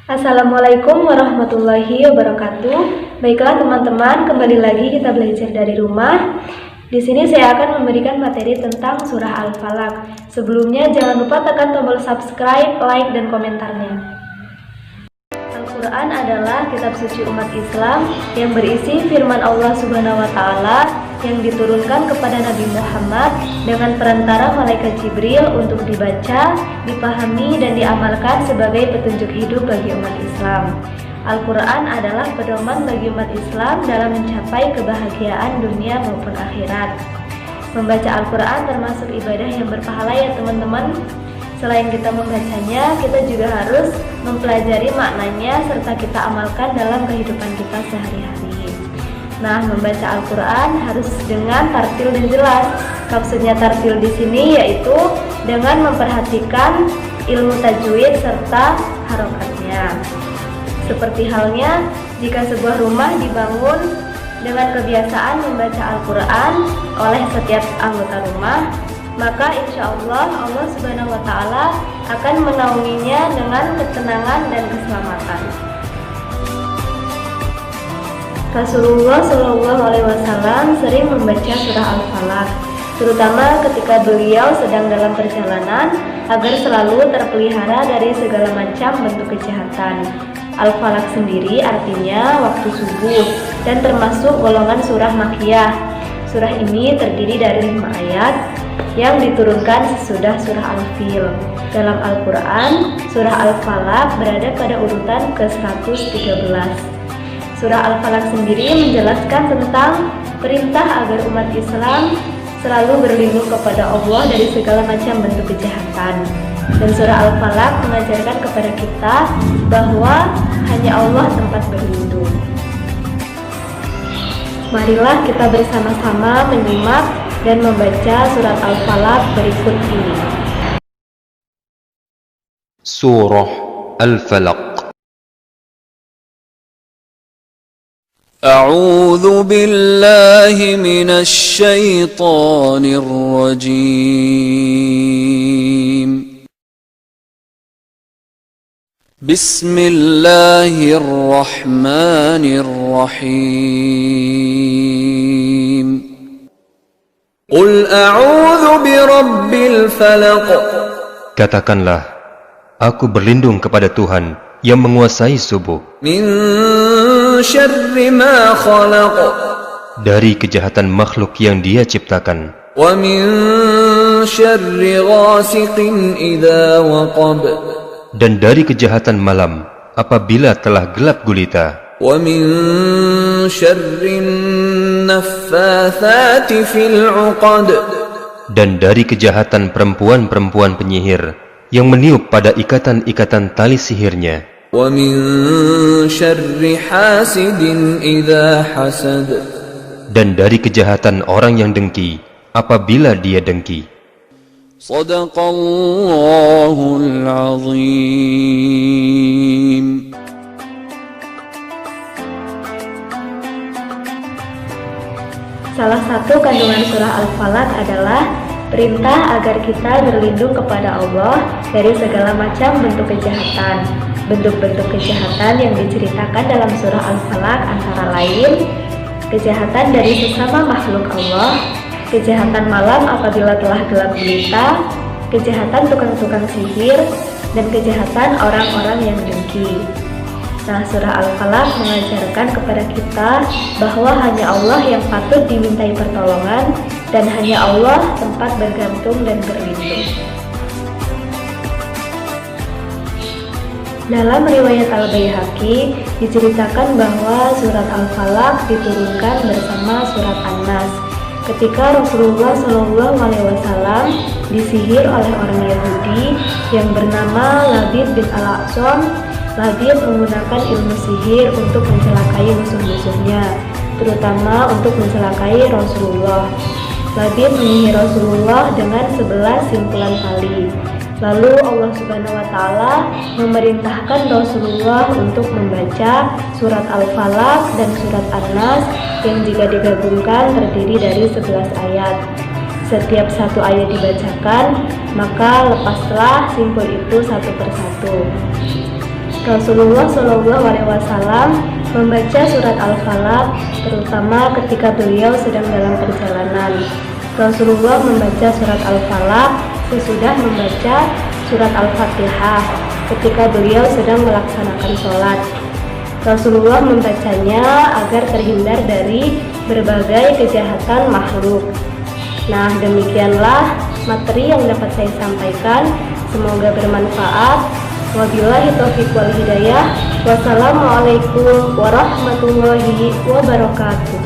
Assalamualaikum warahmatullahi wabarakatuh. Baiklah teman-teman, kembali lagi kita belajar dari rumah. Di sini saya akan memberikan materi tentang surah Al-Falaq. Sebelumnya jangan lupa tekan tombol subscribe, like, dan komentarnya. Al-Quran adalah kitab suci umat Islam yang berisi firman Allah Subhanahu wa Ta'ala yang diturunkan kepada Nabi Muhammad dengan perantara malaikat Jibril untuk dibaca, dipahami, dan diamalkan sebagai petunjuk hidup bagi umat Islam. Al-Quran adalah pedoman bagi umat Islam dalam mencapai kebahagiaan dunia maupun akhirat. Membaca Al-Quran termasuk ibadah yang berpahala ya teman-teman. Selain kita membacanya, kita juga harus mempelajari maknanya serta kita amalkan dalam kehidupan kita sehari-hari. Nah, membaca Al-Quran harus dengan tartil dan jelas. Maksudnya tartil di sini yaitu dengan memperhatikan ilmu tajwid serta harokatnya. Seperti halnya jika sebuah rumah dibangun dengan kebiasaan membaca Al-Quran oleh setiap anggota rumah, maka insya Allah Allah Subhanahu wa Ta'ala akan menaunginya dengan ketenangan dan keselamatan. Rasulullah Shallallahu Alaihi Wasallam sering membaca surah Al-Falaq, terutama ketika beliau sedang dalam perjalanan agar selalu terpelihara dari segala macam bentuk kejahatan. Al-Falaq sendiri artinya waktu subuh dan termasuk golongan surah Makkiyah. Surah ini terdiri dari 5 ayat yang diturunkan sesudah surah Al-Fil. Dalam Al-Quran, surah Al-Falaq berada pada urutan ke-113. Surah Al-Falaq sendiri menjelaskan tentang perintah agar umat Islam selalu berlindung kepada Allah dari segala macam bentuk kejahatan. Dan surah Al-Falaq mengajarkan kepada kita bahwa hanya Allah tempat berlindung. Marilah kita bersama-sama menyimak dan membaca surat Al-Falaq berikut ini. Surah Al-Falaq. A'udzu billahi minasy syaithanir rajim. Bismillahirrahmanirrahim. Qul a'udzu birabbil falaq. Katakanlah, aku berlindung kepada Tuhan yang menguasai subuh, Min syarri ma khalaq. dari kejahatan makhluk yang Dia ciptakan, Wa min syarri ghasiqin idza waqab. dan dari kejahatan malam apabila telah gelap gulita, Wa min syarrin naffatsati fil 'uqad. dan dari kejahatan perempuan-perempuan penyihir yang meniup pada ikatan-ikatan tali sihirnya, Wa min syarri hasidin idza hasad. dan dari kejahatan orang yang dengki apabila dia dengki. Shadaqallahul azim. Salah satu kandungan surah Al-Falaq adalah perintah agar kita berlindung kepada Allah dari segala macam bentuk kejahatan. Bentuk-bentuk kejahatan yang diceritakan dalam surah Al-Falaq antara lain kejahatan dari sesama makhluk Allah, kejahatan malam apabila telah gelap gulita, kejahatan tukang-tukang sihir, dan kejahatan orang-orang yang dengki. Nah, surah Al-Falaq mengajarkan kepada kita bahwa hanya Allah yang patut dimintai pertolongan dan hanya Allah tempat bergantung dan berlindung. Dalam riwayat Al-Baihaqi diceritakan bahwa surat Al-Falaq diturunkan bersama surat An-Nas ketika Rasulullah SAW disihir oleh orang Yahudi yang bernama Labid bin Al-Aqsam. Labid menggunakan ilmu sihir untuk mencelakai musuh-musuhnya, terutama untuk mencelakai Rasulullah. Labid menyihir Rasulullah dengan 11 simpulan tali. Lalu Allah Subhanahu wa Ta'ala memerintahkan Rasulullah untuk membaca surat Al-Falaq dan surat An-Nas yang jika digabungkan terdiri dari 11 ayat. Setiap satu ayat dibacakan, maka lepaslah simpul itu satu persatu. Rasulullah SAW membaca surat Al-Falaq terutama ketika beliau sedang dalam perjalanan. Rasulullah membaca surat Al-Falaq sesudah membaca surat Al-Fatihah ketika beliau sedang melaksanakan sholat. Rasulullah membacanya agar terhindar dari berbagai kejahatan makhluk. Nah, demikianlah materi yang dapat saya sampaikan. Semoga bermanfaat. Wabillahi taufiq wal hidayah. Wassalamualaikum warahmatullahi wabarakatuh.